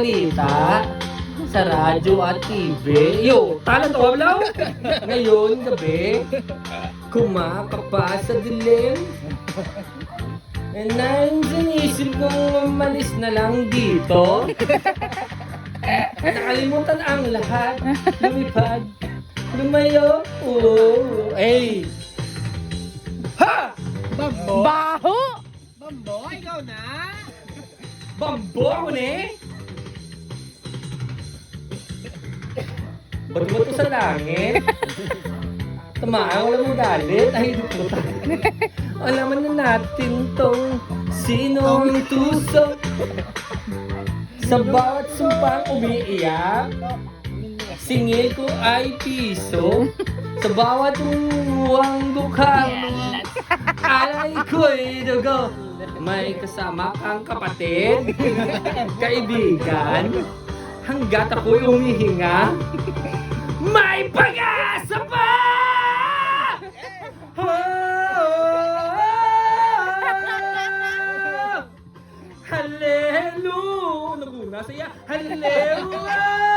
balita sa radyo at TV. Yo, talang to, wala. Ngayon, gabi, kumakapa sa dilim. Nandinisip kong umalis na lang dito. Nakalimutan ang lahat. Lumipad. Lumayo. Oh. Hey! Ha! Bambo? Baho! Bambo, ikaw na? Bambo ako ne? Bato-bato sa langit. Tamaan, wala mong galit. Ay, duputan. Alaman na natin tong sinong tusok. Sa bawat sumpang umiiyak, singil ko ay piso. Sa bawat uwang dukhang, alay ko'y dugo. May kasama kang kapatid, kaibigan, hanggat ako'y umihinga, may pag-asa pa! Hallelujah! Naguna siya. Hallelujah!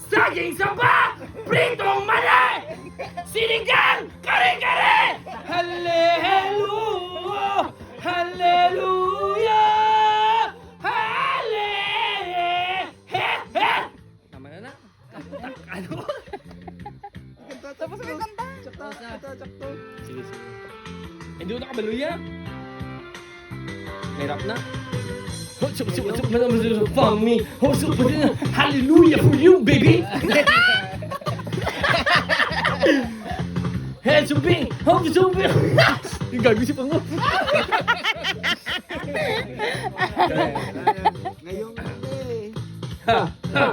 Saging samba! Pritong mali! Sinigang! Kare-kare! Hallelujah! Hallelujah! Hallelujah! Tama na. Ano? Tapos may kanta. Sakto. Sige. Hindi na kabaluya. Hirap na. Hallelujah for you, baby! Hands up, bing! Hands up, bing! Yung gagawin si Pango. Ngayong gabi. Ha! Ha!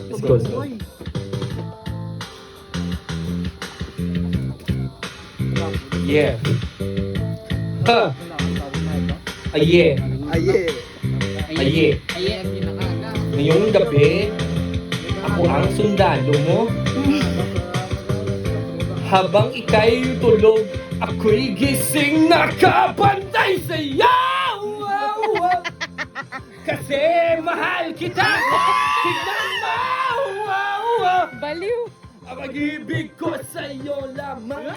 Let's go, let's go. Yeah. Ha! Aye. Aye. Aye. Ngayong gabi, ako ang sundalo mo. Habang ika'y tulog, ako'y gising nakabantay sa'yo! Kasi mahal kita! Tignan mo! Baliw! Ang pag-ibig ko sa'yo lamang.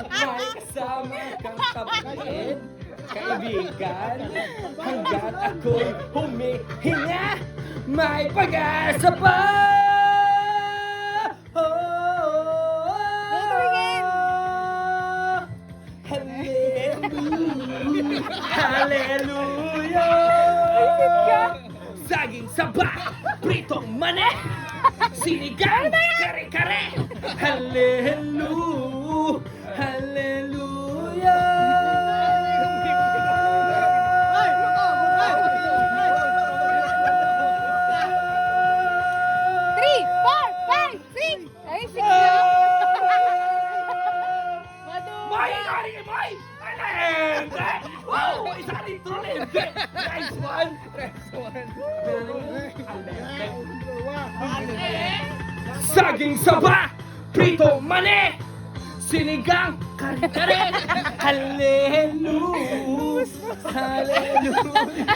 May kasama kang kapatid, kaibigan, hanggat ako'y humihinga, may pag-asa pa! Hallelujah! Saging saba, pritong mani, sinigang, kare-kare. Hallelujah! Hallelujah! Three, four, five, six! Ay, six lang. Moy! Sorry, Moy! Alente! Wow! Isa litro lente! Nice one! Saging saba! Prito mani! Sinigang! Kare-kare! Hallelujah! Hallelujah!